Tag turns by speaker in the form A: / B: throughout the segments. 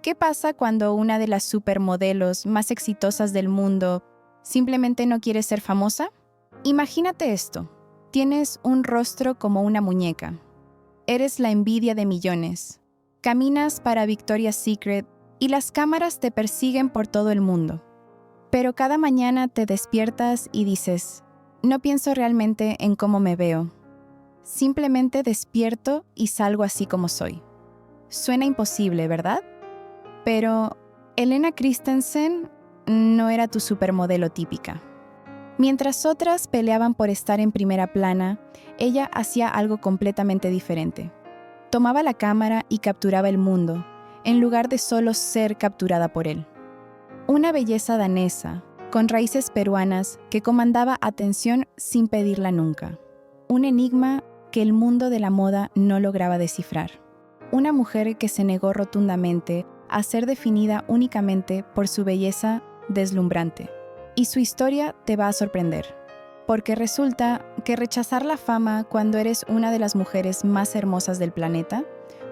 A: ¿Qué pasa cuando una de las supermodelos más exitosas del mundo simplemente no quiere ser famosa? Imagínate esto. Tienes un rostro como una muñeca. Eres la envidia de millones. Caminas para Victoria's Secret y las cámaras te persiguen por todo el mundo. Pero cada mañana te despiertas y dices, no pienso realmente en cómo me veo. Simplemente despierto y salgo así como soy. Suena imposible, ¿verdad? Pero Helena Christensen no era tu supermodelo típica. Mientras otras peleaban por estar en primera plana, ella hacía algo completamente diferente. Tomaba la cámara y capturaba el mundo, en lugar de solo ser capturada por él. Una belleza danesa, con raíces peruanas, que comandaba atención sin pedirla nunca. Un enigma que el mundo de la moda no lograba descifrar. Una mujer que se negó rotundamente a ser definida únicamente por su belleza deslumbrante. Y su historia te va a sorprender, porque resulta que rechazar la fama cuando eres una de las mujeres más hermosas del planeta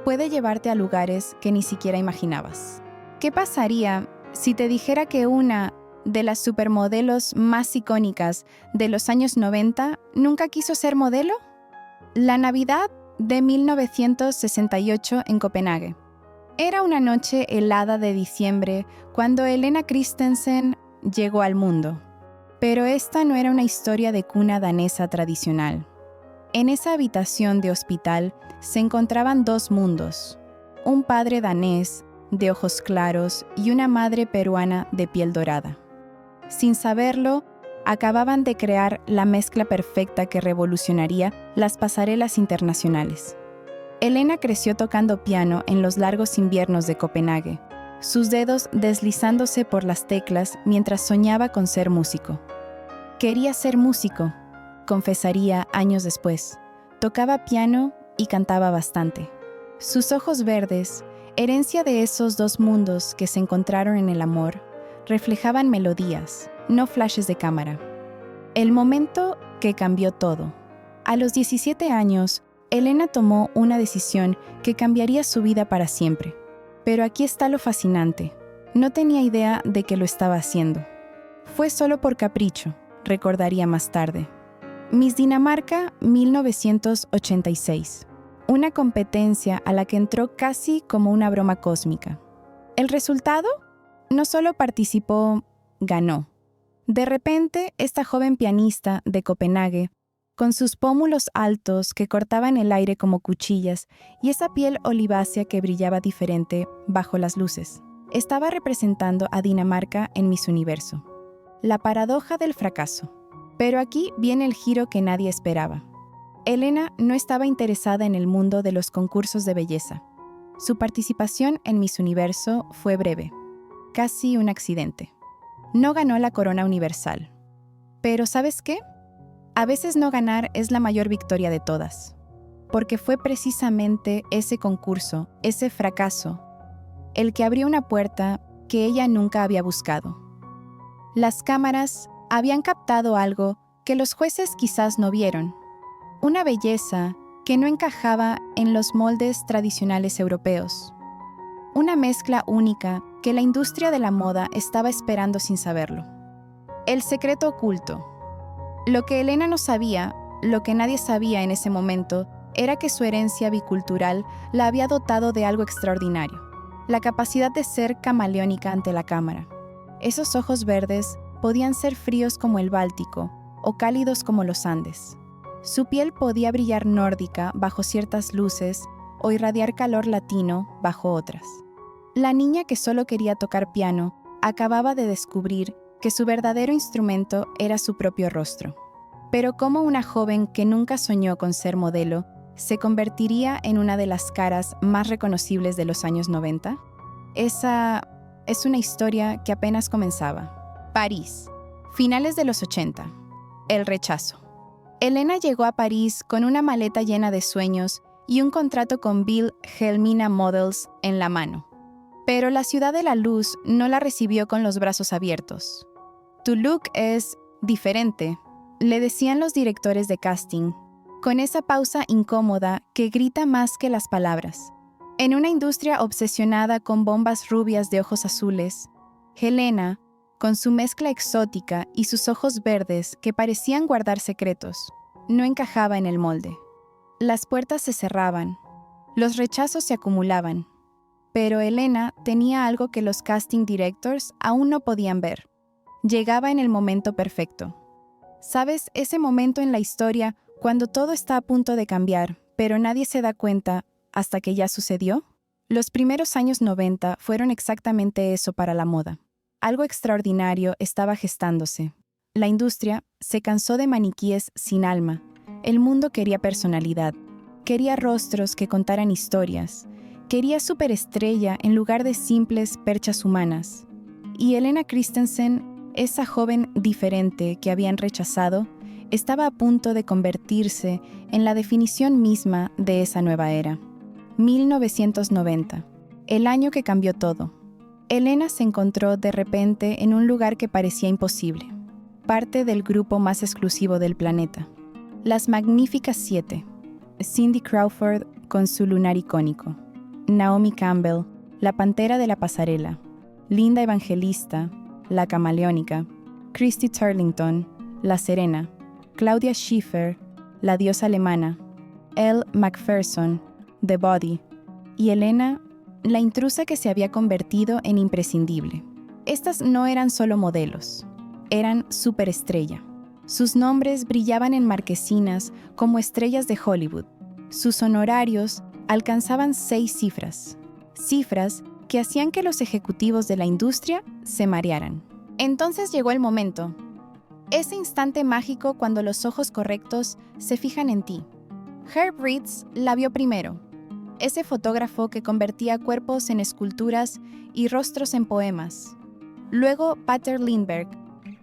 A: puede llevarte a lugares que ni siquiera imaginabas. ¿Qué pasaría si te dijera que una de las supermodelos más icónicas de los años 90 nunca quiso ser modelo? La Navidad de 1968 en Copenhague. Era una noche helada de diciembre cuando Helena Christensen llegó al mundo. Pero esta no era una historia de cuna danesa tradicional. En esa habitación de hospital se encontraban dos mundos. Un padre danés, de ojos claros, y una madre peruana de piel dorada. Sin saberlo, acababan de crear la mezcla perfecta que revolucionaría las pasarelas internacionales. Helena creció tocando piano en los largos inviernos de Copenhague, sus dedos deslizándose por las teclas mientras soñaba con ser músico. Quería ser músico, confesaría años después. Tocaba piano y cantaba bastante. Sus ojos verdes, herencia de esos dos mundos que se encontraron en el amor, reflejaban melodías, no flashes de cámara. El momento que cambió todo. A los 17 años, Helena tomó una decisión que cambiaría su vida para siempre. Pero aquí está lo fascinante. No tenía idea de que lo estaba haciendo. Fue solo por capricho, recordaría más tarde. Miss Dinamarca 1986. Una competencia a la que entró casi como una broma cósmica. ¿El resultado? No solo participó, ganó. De repente, esta joven pianista de Copenhague, con sus pómulos altos que cortaban el aire como cuchillas y esa piel olivácea que brillaba diferente bajo las luces, estaba representando a Dinamarca en Miss Universo. La paradoja del fracaso. Pero aquí viene el giro que nadie esperaba. Helena no estaba interesada en el mundo de los concursos de belleza. Su participación en Miss Universo fue breve, casi un accidente. No ganó la corona universal. Pero ¿sabes qué? A veces no ganar es la mayor victoria de todas, porque fue precisamente ese concurso, ese fracaso, el que abrió una puerta que ella nunca había buscado. Las cámaras habían captado algo que los jueces quizás no vieron, una belleza que no encajaba en los moldes tradicionales europeos, una mezcla única que la industria de la moda estaba esperando sin saberlo. El secreto oculto. Lo que Helena no sabía, lo que nadie sabía en ese momento, era que su herencia bicultural la había dotado de algo extraordinario, la capacidad de ser camaleónica ante la cámara. Esos ojos verdes podían ser fríos como el Báltico o cálidos como los Andes. Su piel podía brillar nórdica bajo ciertas luces o irradiar calor latino bajo otras. La niña que solo quería tocar piano acababa de descubrir que su verdadero instrumento era su propio rostro. Pero ¿cómo una joven que nunca soñó con ser modelo se convertiría en una de las caras más reconocibles de los años 90? Esa es una historia que apenas comenzaba. París, finales de los 80. El rechazo. Helena llegó a París con una maleta llena de sueños y un contrato con Bill Helmina Models en la mano. Pero la ciudad de la luz no la recibió con los brazos abiertos. Tu look es diferente, le decían los directores de casting, con esa pausa incómoda que grita más que las palabras. En una industria obsesionada con bombas rubias de ojos azules, Helena, con su mezcla exótica y sus ojos verdes que parecían guardar secretos, no encajaba en el molde. Las puertas se cerraban, los rechazos se acumulaban, pero Helena tenía algo que los casting directors aún no podían ver. Llegaba en el momento perfecto. ¿Sabes? Ese momento en la historia cuando todo está a punto de cambiar, pero nadie se da cuenta hasta que ya sucedió. Los primeros años 90 fueron exactamente eso para la moda. Algo extraordinario estaba gestándose. La industria se cansó de maniquíes sin alma. El mundo quería personalidad. Quería rostros que contaran historias. Quería superestrella en lugar de simples perchas humanas. Y Helena Christensen, esa joven diferente que habían rechazado, estaba a punto de convertirse en la definición misma de esa nueva era. 1990, el año que cambió todo. Helena se encontró de repente en un lugar que parecía imposible, parte del grupo más exclusivo del planeta. Las Magníficas Siete, Cindy Crawford con su lunar icónico, Naomi Campbell, la pantera de la pasarela, Linda Evangelista, la camaleónica, Christy Turlington, la serena, Claudia Schiffer, la diosa alemana, Elle Macpherson, The Body, y Helena, la intrusa que se había convertido en imprescindible. Estas no eran solo modelos, eran superestrella. Sus nombres brillaban en marquesinas como estrellas de Hollywood. Sus honorarios alcanzaban 6 cifras. Cifras que hacían que los ejecutivos de la industria se marearan. Entonces llegó el momento. Ese instante mágico cuando los ojos correctos se fijan en ti. Herb Ritts la vio primero. Ese fotógrafo que convertía cuerpos en esculturas y rostros en poemas. Luego Pater Lindbergh,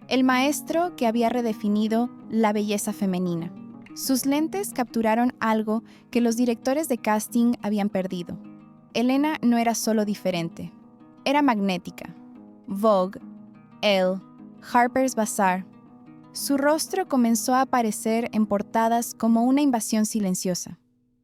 A: el maestro que había redefinido la belleza femenina. Sus lentes capturaron algo que los directores de casting habían perdido. Helena no era solo diferente, era magnética. Vogue, Elle, Harper's Bazaar. Su rostro comenzó a aparecer en portadas como una invasión silenciosa.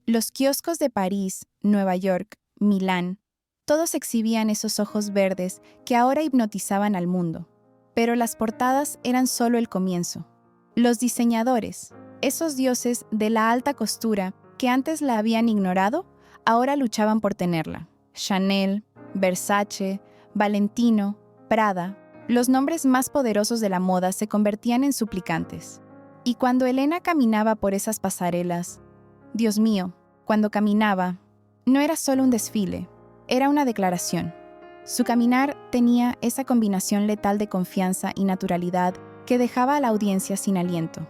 A: Los kioscos de París, Nueva York, Milán, todos exhibían esos ojos verdes que ahora hipnotizaban al mundo. Pero las portadas eran solo el comienzo. Los diseñadores, esos dioses de la alta costura que antes la habían ignorado, ahora luchaban por tenerla. Chanel, Versace, Valentino, Prada, los nombres más poderosos de la moda se convertían en suplicantes. Y cuando Helena caminaba por esas pasarelas, Dios mío, cuando caminaba, no era solo un desfile, era una declaración. Su caminar tenía esa combinación letal de confianza y naturalidad que dejaba a la audiencia sin aliento,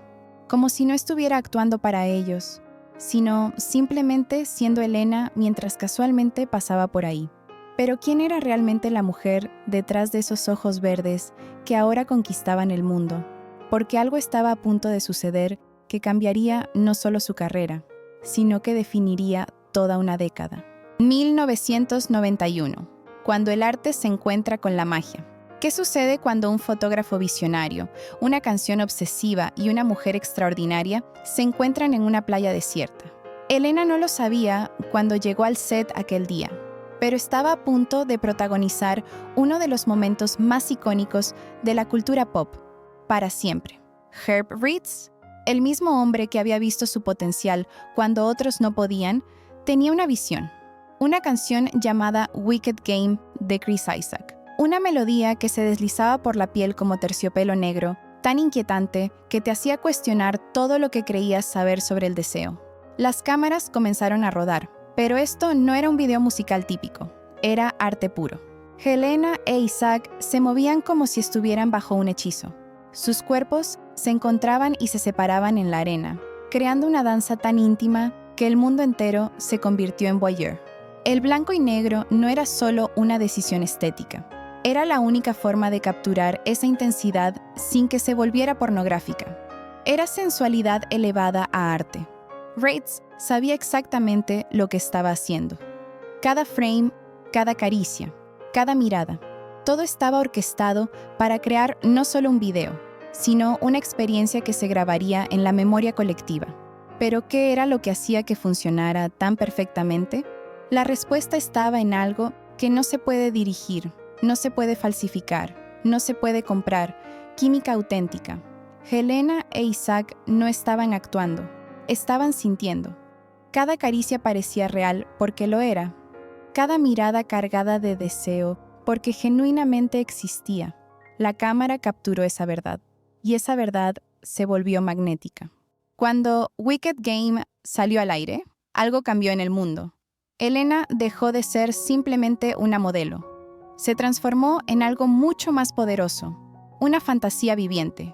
A: como si no estuviera actuando para ellos, sino simplemente siendo Helena mientras casualmente pasaba por ahí. Pero ¿quién era realmente la mujer detrás de esos ojos verdes que ahora conquistaban el mundo? Porque algo estaba a punto de suceder que cambiaría no solo su carrera, sino que definiría toda una década. 1991, cuando el arte se encuentra con la magia. ¿Qué sucede cuando un fotógrafo visionario, una canción obsesiva y una mujer extraordinaria se encuentran en una playa desierta? Helena no lo sabía cuando llegó al set aquel día, pero estaba a punto de protagonizar uno de los momentos más icónicos de la cultura pop, para siempre. Herb Ritts, el mismo hombre que había visto su potencial cuando otros no podían, tenía una visión. Una canción llamada Wicked Game de Chris Isaak. Una melodía que se deslizaba por la piel como terciopelo negro, tan inquietante que te hacía cuestionar todo lo que creías saber sobre el deseo. Las cámaras comenzaron a rodar, pero esto no era un video musical típico, era arte puro. Helena e Isaac se movían como si estuvieran bajo un hechizo. Sus cuerpos se encontraban y se separaban en la arena, creando una danza tan íntima que el mundo entero se convirtió en voyeur. El blanco y negro no era solo una decisión estética, era la única forma de capturar esa intensidad sin que se volviera pornográfica. Era sensualidad elevada a arte. Ritts sabía exactamente lo que estaba haciendo. Cada frame, cada caricia, cada mirada, todo estaba orquestado para crear no solo un video, sino una experiencia que se grabaría en la memoria colectiva. ¿Pero qué era lo que hacía que funcionara tan perfectamente? La respuesta estaba en algo que no se puede dirigir, no se puede falsificar, no se puede comprar, química auténtica. Helena e Isaac no estaban actuando, estaban sintiendo. Cada caricia parecía real porque lo era. Cada mirada cargada de deseo porque genuinamente existía. La cámara capturó esa verdad, y esa verdad se volvió magnética. Cuando Wicked Game salió al aire, algo cambió en el mundo. Helena dejó de ser simplemente una modelo. Se transformó en algo mucho más poderoso, una fantasía viviente,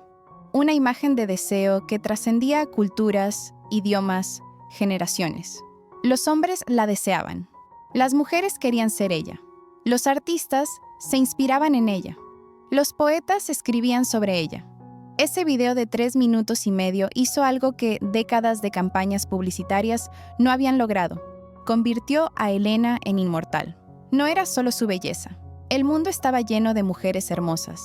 A: una imagen de deseo que trascendía culturas, idiomas, generaciones. Los hombres la deseaban. Las mujeres querían ser ella. Los artistas se inspiraban en ella. Los poetas escribían sobre ella. Ese video de 3 minutos y medio hizo algo que décadas de campañas publicitarias no habían logrado. Convirtió a Helena en inmortal. No era solo su belleza. El mundo estaba lleno de mujeres hermosas.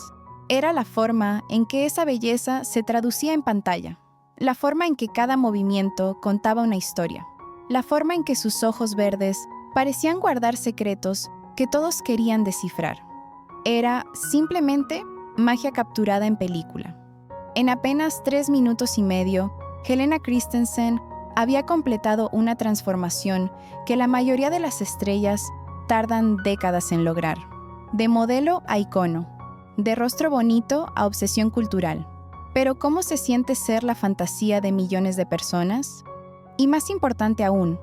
A: Era la forma en que esa belleza se traducía en pantalla. La forma en que cada movimiento contaba una historia. La forma en que sus ojos verdes parecían guardar secretos que todos querían descifrar. Era simplemente magia capturada en película. En apenas 3 minutos y medio, Helena Christensen había completado una transformación que la mayoría de las estrellas tardan décadas en lograr. De modelo a icono, de rostro bonito a obsesión cultural. Pero ¿cómo se siente ser la fantasía de millones de personas? Y más importante aún,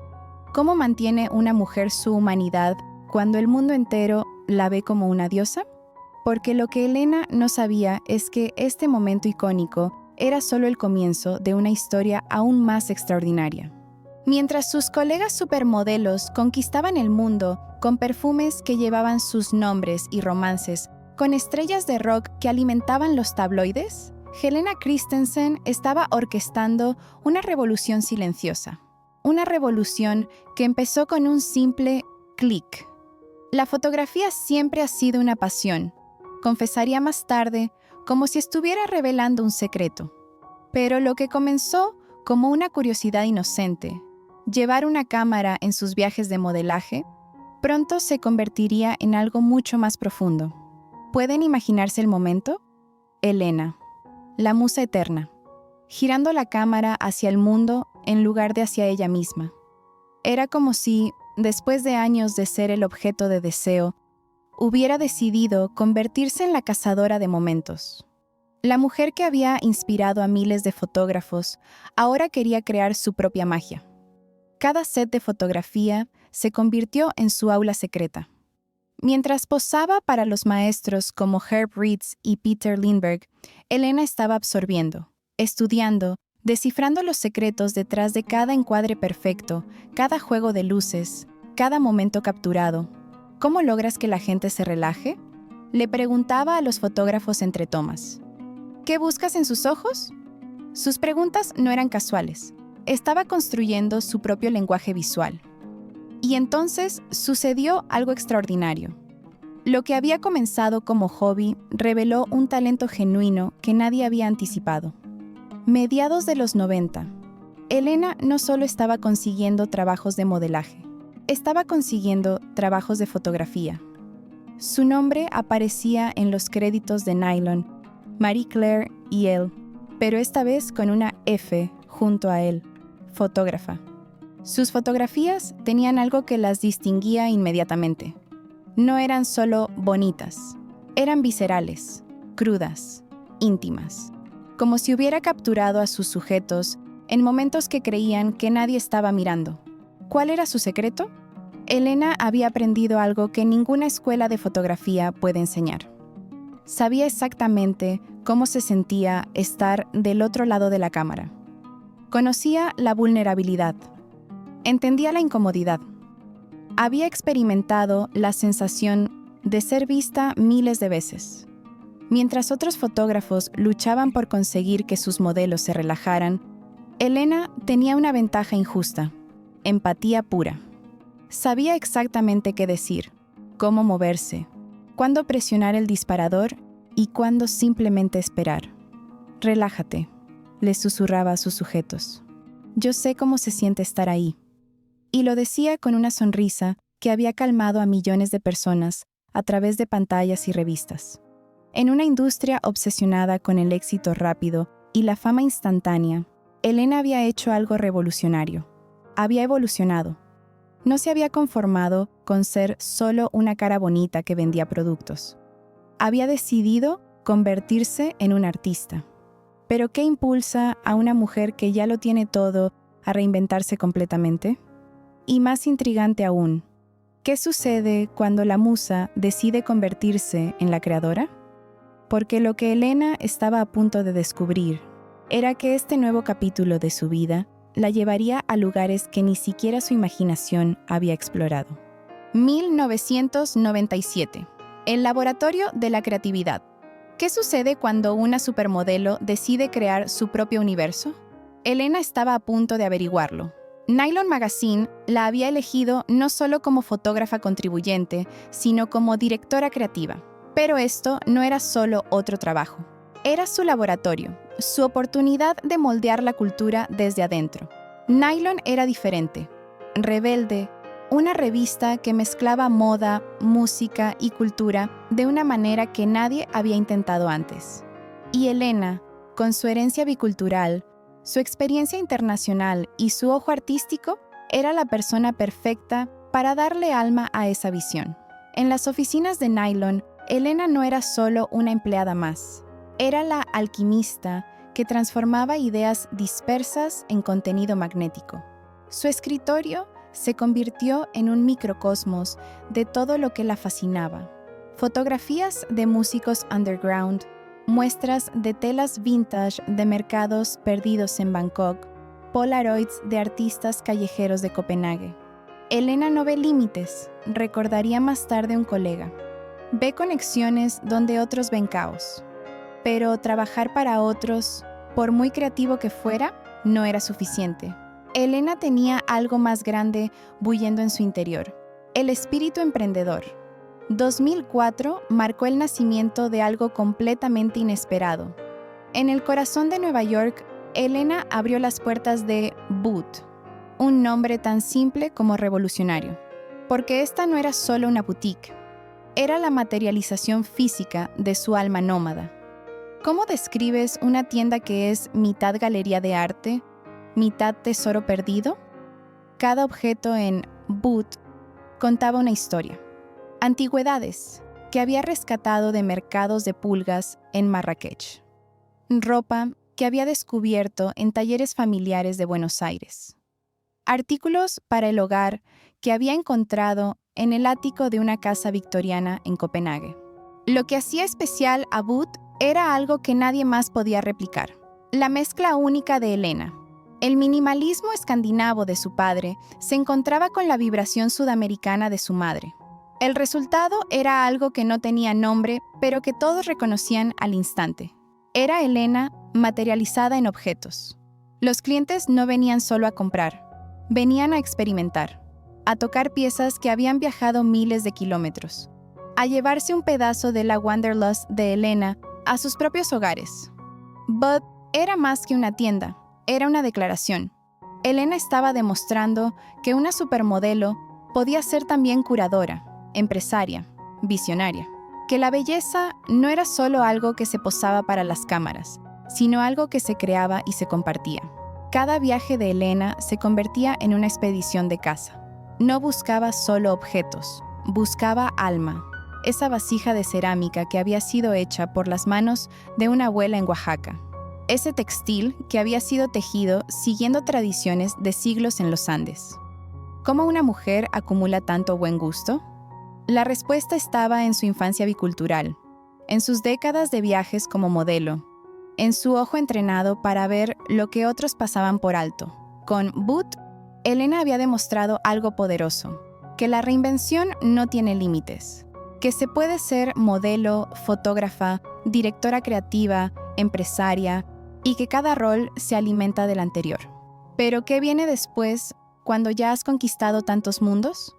A: ¿cómo mantiene una mujer su humanidad cuando el mundo entero la ve como una diosa? Porque lo que Helena no sabía es que este momento icónico era solo el comienzo de una historia aún más extraordinaria. Mientras sus colegas supermodelos conquistaban el mundo con perfumes que llevaban sus nombres y romances, con estrellas de rock que alimentaban los tabloides, Helena Christensen estaba orquestando una revolución silenciosa. Una revolución que empezó con un simple clic. La fotografía siempre ha sido una pasión, confesaría más tarde, como si estuviera revelando un secreto. Pero lo que comenzó como una curiosidad inocente, llevar una cámara en sus viajes de modelaje, pronto se convertiría en algo mucho más profundo. ¿Pueden imaginarse el momento? Helena, la musa eterna, girando la cámara hacia el mundo en lugar de hacia ella misma. Era como si, después de años de ser el objeto de deseo, hubiera decidido convertirse en la cazadora de momentos. La mujer que había inspirado a miles de fotógrafos ahora quería crear su propia magia. Cada set de fotografía se convirtió en su aula secreta. Mientras posaba para los maestros como Herb Ritts y Peter Lindbergh, Helena estaba absorbiendo, estudiando, descifrando los secretos detrás de cada encuadre perfecto, cada juego de luces, cada momento capturado. ¿Cómo logras que la gente se relaje? Le preguntaba a los fotógrafos entre tomas. ¿Qué buscas en sus ojos? Sus preguntas no eran casuales. Estaba construyendo su propio lenguaje visual. Y entonces sucedió algo extraordinario. Lo que había comenzado como hobby reveló un talento genuino que nadie había anticipado. Mediados de los 90, Helena no solo estaba consiguiendo trabajos de modelaje, estaba consiguiendo trabajos de fotografía. Su nombre aparecía en los créditos de Nylon, Marie Claire y Elle, pero esta vez con una F junto a él, fotógrafa. Sus fotografías tenían algo que las distinguía inmediatamente. No eran solo bonitas, eran viscerales, crudas, íntimas, como si hubiera capturado a sus sujetos en momentos que creían que nadie estaba mirando. ¿Cuál era su secreto? Helena había aprendido algo que ninguna escuela de fotografía puede enseñar. Sabía exactamente cómo se sentía estar del otro lado de la cámara. Conocía la vulnerabilidad. Entendía la incomodidad. Había experimentado la sensación de ser vista miles de veces. Mientras otros fotógrafos luchaban por conseguir que sus modelos se relajaran, Helena tenía una ventaja injusta: empatía pura. Sabía exactamente qué decir, cómo moverse, cuándo presionar el disparador y cuándo simplemente esperar. «Relájate», les susurraba a sus sujetos. «Yo sé cómo se siente estar ahí». Y lo decía con una sonrisa que había calmado a millones de personas a través de pantallas y revistas. En una industria obsesionada con el éxito rápido y la fama instantánea, Elena había hecho algo revolucionario. Había evolucionado. No se había conformado con ser solo una cara bonita que vendía productos. Había decidido convertirse en un artista. ¿Pero qué impulsa a una mujer que ya lo tiene todo a reinventarse completamente? Y más intrigante aún, ¿qué sucede cuando la musa decide convertirse en la creadora? Porque lo que Elena estaba a punto de descubrir era que este nuevo capítulo de su vida la llevaría a lugares que ni siquiera su imaginación había explorado. 1997. El laboratorio de la creatividad. ¿Qué sucede cuando una supermodelo decide crear su propio universo? Elena estaba a punto de averiguarlo. Nylon Magazine la había elegido no solo como fotógrafa contribuyente, sino como directora creativa. Pero esto no era solo otro trabajo. Era su laboratorio, su oportunidad de moldear la cultura desde adentro. Nylon era diferente, rebelde, una revista que mezclaba moda, música y cultura de una manera que nadie había intentado antes. Y Elena, con su herencia bicultural, su experiencia internacional y su ojo artístico, era la persona perfecta para darle alma a esa visión. En las oficinas de Nylon, Elena no era solo una empleada más. Era la alquimista que transformaba ideas dispersas en contenido magnético. Su escritorio se convirtió en un microcosmos de todo lo que la fascinaba. Fotografías de músicos underground, muestras de telas vintage de mercados perdidos en Bangkok, polaroids de artistas callejeros de Copenhague. Elena no ve límites, recordaría más tarde un colega. Ve conexiones donde otros ven caos. Pero trabajar para otros, por muy creativo que fuera, no era suficiente. Elena tenía algo más grande bullendo en su interior, el espíritu emprendedor. 2004 marcó el nacimiento de algo completamente inesperado. En el corazón de Nueva York, Elena abrió las puertas de Boot, un nombre tan simple como revolucionario, porque esta no era solo una boutique, era la materialización física de su alma nómada. ¿Cómo describes una tienda que es mitad galería de arte, mitad tesoro perdido? Cada objeto en Boot contaba una historia. Antigüedades que había rescatado de mercados de pulgas en Marrakech. Ropa que había descubierto en talleres familiares de Buenos Aires. Artículos para el hogar que había encontrado en el ático de una casa victoriana en Copenhague. Lo que hacía especial a Boot era algo que nadie más podía replicar. La mezcla única de Elena. El minimalismo escandinavo de su padre se encontraba con la vibración sudamericana de su madre. El resultado era algo que no tenía nombre, pero que todos reconocían al instante. Era Elena materializada en objetos. Los clientes no venían solo a comprar, venían a experimentar, a tocar piezas que habían viajado miles de kilómetros, a llevarse un pedazo de la Wanderlust de Elena a sus propios hogares. But era más que una tienda, era una declaración. Elena estaba demostrando que una supermodelo podía ser también curadora, empresaria, visionaria. Que la belleza no era solo algo que se posaba para las cámaras, sino algo que se creaba y se compartía. Cada viaje de Elena se convertía en una expedición de caza. No buscaba solo objetos, buscaba alma. Esa vasija de cerámica que había sido hecha por las manos de una abuela en Oaxaca. Ese textil que había sido tejido siguiendo tradiciones de siglos en los Andes. ¿Cómo una mujer acumula tanto buen gusto? La respuesta estaba en su infancia bicultural, en sus décadas de viajes como modelo, en su ojo entrenado para ver lo que otros pasaban por alto. Con Boot, Elena había demostrado algo poderoso, que la reinvención no tiene límites. Que se puede ser modelo, fotógrafa, directora creativa, empresaria, y que cada rol se alimenta del anterior. ¿Pero qué viene después cuando ya has conquistado tantos mundos?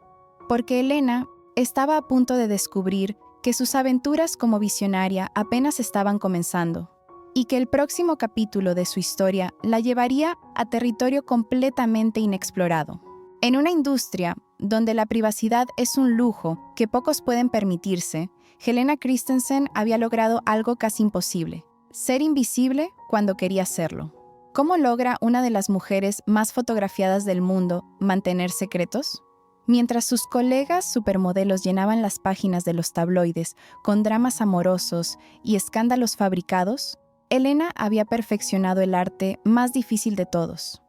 A: Porque Elena estaba a punto de descubrir que sus aventuras como visionaria apenas estaban comenzando, y que el próximo capítulo de su historia la llevaría a territorio completamente inexplorado. En una industria donde la privacidad es un lujo que pocos pueden permitirse, Helena Christensen había logrado algo casi imposible: ser invisible cuando quería serlo. ¿Cómo logra una de las mujeres más fotografiadas del mundo mantener secretos? Mientras sus colegas supermodelos llenaban las páginas de los tabloides con dramas amorosos y escándalos fabricados, Helena había perfeccionado el arte más difícil de todos: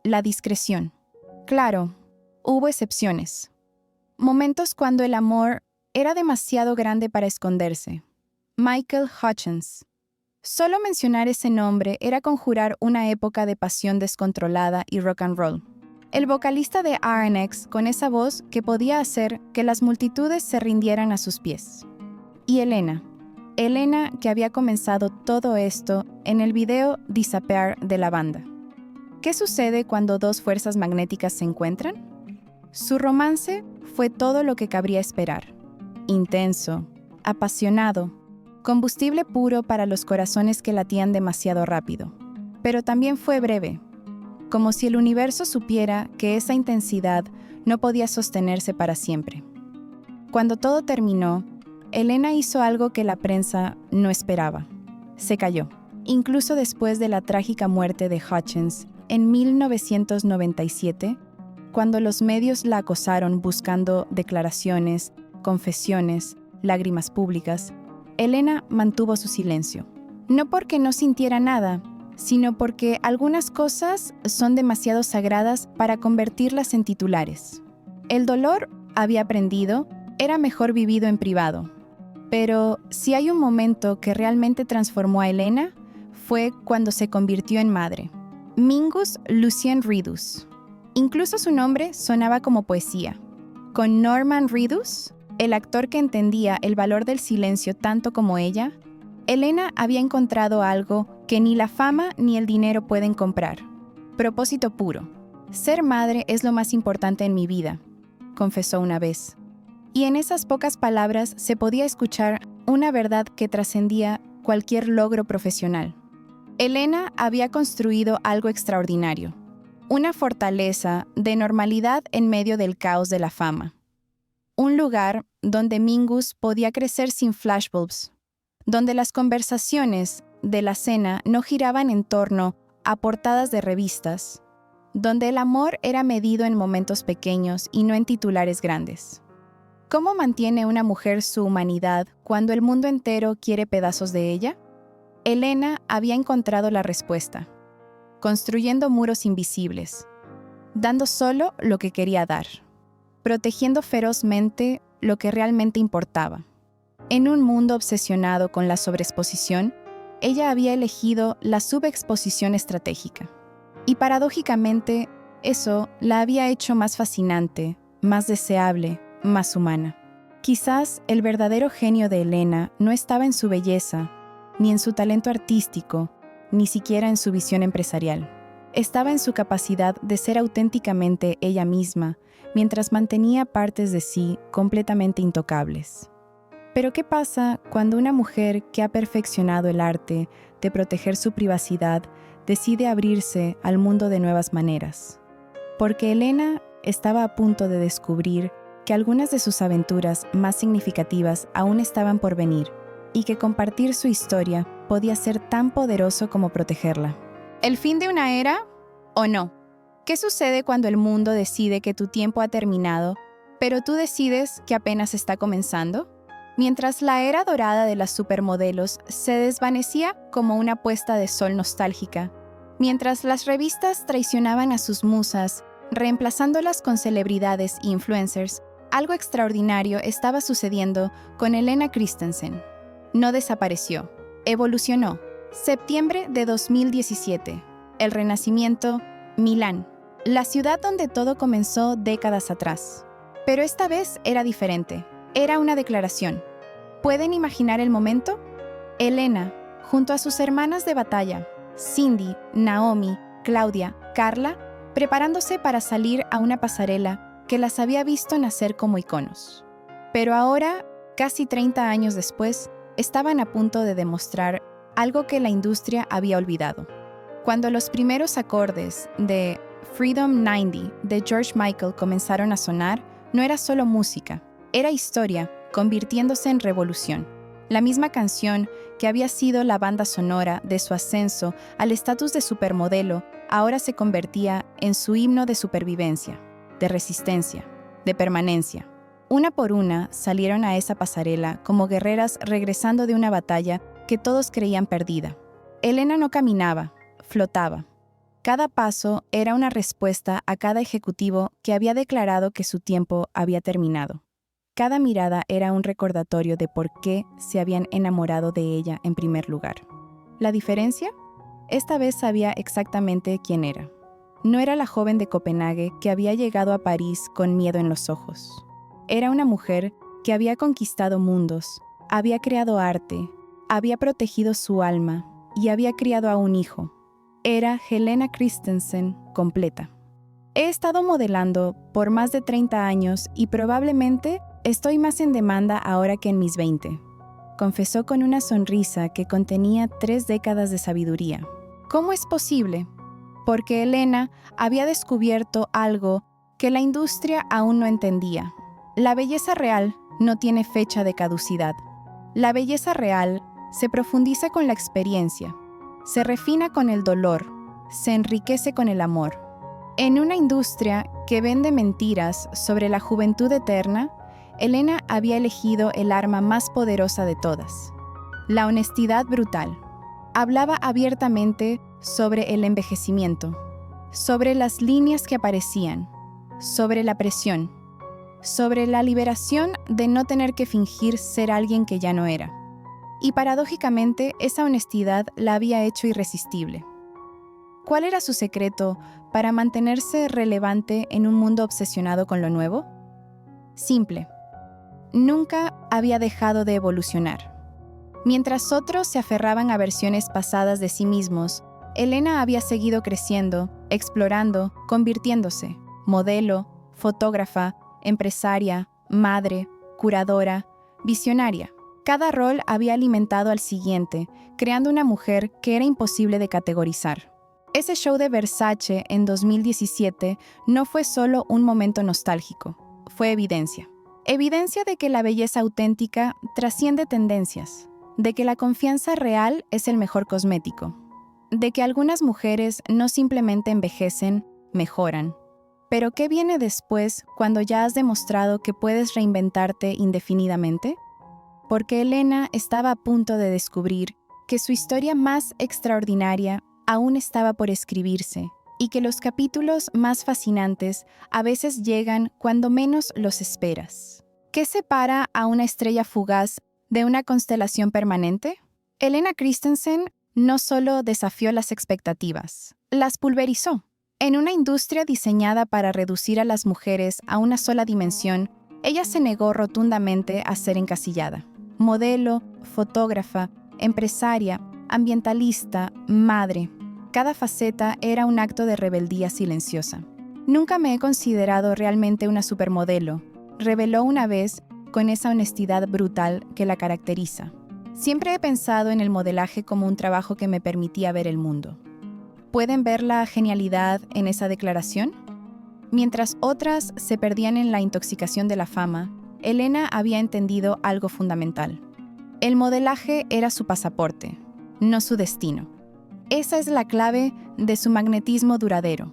A: la discreción. Claro, hubo excepciones. Momentos cuando el amor era demasiado grande para esconderse. Michael Hutchence. Solo mencionar ese nombre era conjurar una época de pasión descontrolada y rock and roll. El vocalista de RNX con esa voz que podía hacer que las multitudes se rindieran a sus pies. Y Helena que había comenzado todo esto en el video Disappear de la banda. ¿Qué sucede cuando dos fuerzas magnéticas se encuentran? Su romance fue todo lo que cabría esperar. Intenso, apasionado, combustible puro para los corazones que latían demasiado rápido. Pero también fue breve, como si el universo supiera que esa intensidad no podía sostenerse para siempre. Cuando todo terminó, Helena hizo algo que la prensa no esperaba. Se cayó, incluso después de la trágica muerte de Hutchence en 1997, cuando los medios la acosaron buscando declaraciones, confesiones, lágrimas públicas. Helena mantuvo su silencio. No porque no sintiera nada, sino porque algunas cosas son demasiado sagradas para convertirlas en titulares. El dolor, había aprendido, era mejor vivido en privado. Pero si hay un momento que realmente transformó a Helena, fue cuando se convirtió en madre. Mingus Lucien Reedus. Incluso su nombre sonaba como poesía. Con Norman Reedus, el actor que entendía el valor del silencio tanto como ella, Helena había encontrado algo que ni la fama ni el dinero pueden comprar. Propósito puro. Ser madre es lo más importante en mi vida, confesó una vez. Y en esas pocas palabras se podía escuchar una verdad que trascendía cualquier logro profesional. Helena había construido algo extraordinario. Una fortaleza de normalidad en medio del caos de la fama. Un lugar donde Mingus podía crecer sin flashbulbs, donde las conversaciones de la cena no giraban en torno a portadas de revistas, donde el amor era medido en momentos pequeños y no en titulares grandes. ¿Cómo mantiene una mujer su humanidad cuando el mundo entero quiere pedazos de ella? Helena había encontrado la respuesta, construyendo muros invisibles, dando solo lo que quería dar, protegiendo ferozmente lo que realmente importaba. En un mundo obsesionado con la sobreexposición, ella había elegido la subexposición estratégica. Y paradójicamente, eso la había hecho más fascinante, más deseable, más humana. Quizás el verdadero genio de Helena no estaba en su belleza, ni en su talento artístico, ni siquiera en su visión empresarial. Estaba en su capacidad de ser auténticamente ella misma, mientras mantenía partes de sí completamente intocables. Pero ¿qué pasa cuando una mujer que ha perfeccionado el arte de proteger su privacidad decide abrirse al mundo de nuevas maneras? Porque Helena estaba a punto de descubrir que algunas de sus aventuras más significativas aún estaban por venir, y que compartir su historia podía ser tan poderoso como protegerla. ¿El fin de una era o no? ¿Qué sucede cuando el mundo decide que tu tiempo ha terminado, pero tú decides que apenas está comenzando? Mientras la era dorada de las supermodelos se desvanecía como una puesta de sol nostálgica, mientras las revistas traicionaban a sus musas, reemplazándolas con celebridades e influencers, algo extraordinario estaba sucediendo con Helena Christensen. No desapareció, evolucionó. Septiembre de 2017. El Renacimiento, Milán. La ciudad donde todo comenzó décadas atrás. Pero esta vez era diferente. Era una declaración. ¿Pueden imaginar el momento? Helena, junto a sus hermanas de batalla, Cindy, Naomi, Claudia, Carla, preparándose para salir a una pasarela que las había visto nacer como iconos. Pero ahora, casi 30 años después, estaban a punto de demostrar algo que la industria había olvidado. Cuando los primeros acordes de Freedom 90 de George Michael comenzaron a sonar, no era solo música, era historia, convirtiéndose en revolución. La misma canción que había sido la banda sonora de su ascenso al estatus de supermodelo, ahora se convertía en su himno de supervivencia, de resistencia, de permanencia. Una por una salieron a esa pasarela como guerreras regresando de una batalla que todos creían perdida. Elena no caminaba, flotaba. Cada paso era una respuesta a cada ejecutivo que había declarado que su tiempo había terminado. Cada mirada era un recordatorio de por qué se habían enamorado de ella en primer lugar. ¿La diferencia? Esta vez sabía exactamente quién era. No era la joven de Copenhague que había llegado a París con miedo en los ojos. Era una mujer que había conquistado mundos, había creado arte, había protegido su alma y había criado a un hijo. Era Helena Christensen completa. He estado modelando por más de 30 años y probablemente estoy más en demanda ahora que en mis 20, confesó con una sonrisa que contenía 3 décadas de sabiduría. ¿Cómo es posible? Porque Helena había descubierto algo que la industria aún no entendía. La belleza real no tiene fecha de caducidad. La belleza real se profundiza con la experiencia, se refina con el dolor, se enriquece con el amor. En una industria que vende mentiras sobre la juventud eterna, Helena había elegido el arma más poderosa de todas, la honestidad brutal. Hablaba abiertamente sobre el envejecimiento, sobre las líneas que aparecían, sobre la presión, sobre la liberación de no tener que fingir ser alguien que ya no era. Y paradójicamente, esa honestidad la había hecho irresistible. ¿Cuál era su secreto para mantenerse relevante en un mundo obsesionado con lo nuevo? Simple. Nunca había dejado de evolucionar. Mientras otros se aferraban a versiones pasadas de sí mismos, Helena había seguido creciendo, explorando, convirtiéndose, modelo, fotógrafa, empresaria, madre, curadora, visionaria. Cada rol había alimentado al siguiente, creando una mujer que era imposible de categorizar. Ese show de Versace en 2017 no fue solo un momento nostálgico, fue evidencia. Evidencia de que la belleza auténtica trasciende tendencias, de que la confianza real es el mejor cosmético, de que algunas mujeres no simplemente envejecen, mejoran. Pero ¿qué viene después cuando ya has demostrado que puedes reinventarte indefinidamente? Porque Helena estaba a punto de descubrir que su historia más extraordinaria aún estaba por escribirse y que los capítulos más fascinantes a veces llegan cuando menos los esperas. ¿Qué separa a una estrella fugaz de una constelación permanente? Helena Christensen no solo desafió las expectativas, las pulverizó. En una industria diseñada para reducir a las mujeres a una sola dimensión, ella se negó rotundamente a ser encasillada. Modelo, fotógrafa, empresaria, ambientalista, madre. Cada faceta era un acto de rebeldía silenciosa. Nunca me he considerado realmente una supermodelo, reveló una vez con esa honestidad brutal que la caracteriza. Siempre he pensado en el modelaje como un trabajo que me permitía ver el mundo. ¿Pueden ver la genialidad en esa declaración? Mientras otras se perdían en la intoxicación de la fama, Helena había entendido algo fundamental. El modelaje era su pasaporte, no su destino. Esa es la clave de su magnetismo duradero.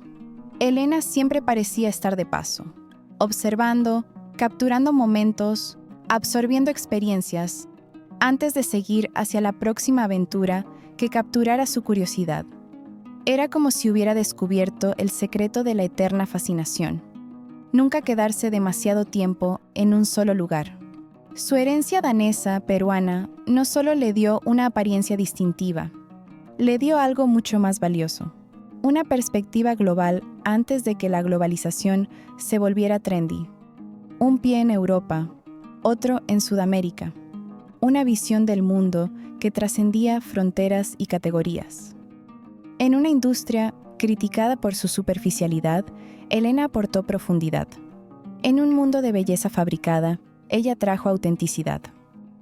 A: Helena siempre parecía estar de paso, observando, capturando momentos, absorbiendo experiencias, antes de seguir hacia la próxima aventura que capturara su curiosidad. Era como si hubiera descubierto el secreto de la eterna fascinación. Nunca quedarse demasiado tiempo en un solo lugar. Su herencia danesa, peruana, no solo le dio una apariencia distintiva, le dio algo mucho más valioso. Una perspectiva global antes de que la globalización se volviera trendy. Un pie en Europa, otro en Sudamérica. Una visión del mundo que trascendía fronteras y categorías. En una industria criticada por su superficialidad, Helena aportó profundidad. En un mundo de belleza fabricada, ella trajo autenticidad.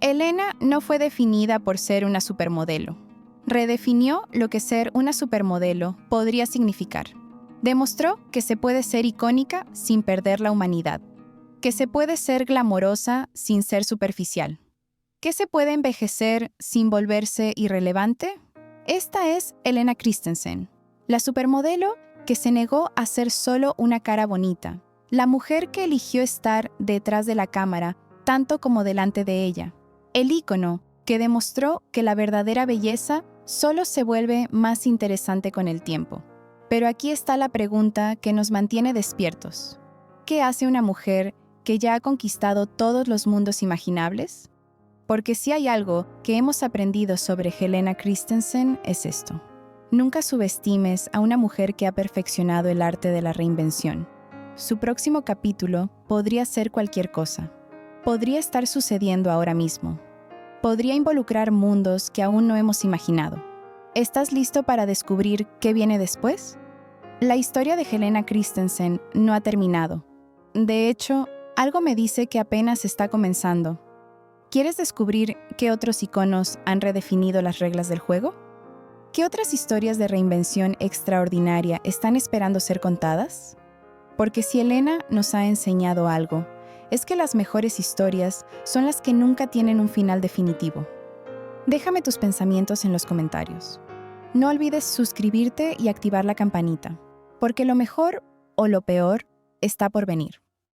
A: Helena no fue definida por ser una supermodelo. Redefinió lo que ser una supermodelo podría significar. Demostró que se puede ser icónica sin perder la humanidad, que se puede ser glamorosa sin ser superficial, que se puede envejecer sin volverse irrelevante. Esta es Helena Christensen, la supermodelo que se negó a ser solo una cara bonita, la mujer que eligió estar detrás de la cámara tanto como delante de ella, el ícono que demostró que la verdadera belleza solo se vuelve más interesante con el tiempo. Pero aquí está la pregunta que nos mantiene despiertos. ¿Qué hace una mujer que ya ha conquistado todos los mundos imaginables? Porque si hay algo que hemos aprendido sobre Helena Christensen es esto. Nunca subestimes a una mujer que ha perfeccionado el arte de la reinvención. Su próximo capítulo podría ser cualquier cosa. Podría estar sucediendo ahora mismo. Podría involucrar mundos que aún no hemos imaginado. ¿Estás listo para descubrir qué viene después? La historia de Helena Christensen no ha terminado. De hecho, algo me dice que apenas está comenzando. ¿Quieres descubrir qué otros iconos han redefinido las reglas del juego? ¿Qué otras historias de reinvención extraordinaria están esperando ser contadas? Porque si Helena nos ha enseñado algo, es que las mejores historias son las que nunca tienen un final definitivo. Déjame tus pensamientos en los comentarios. No olvides suscribirte y activar la campanita, porque lo mejor o lo peor está por venir.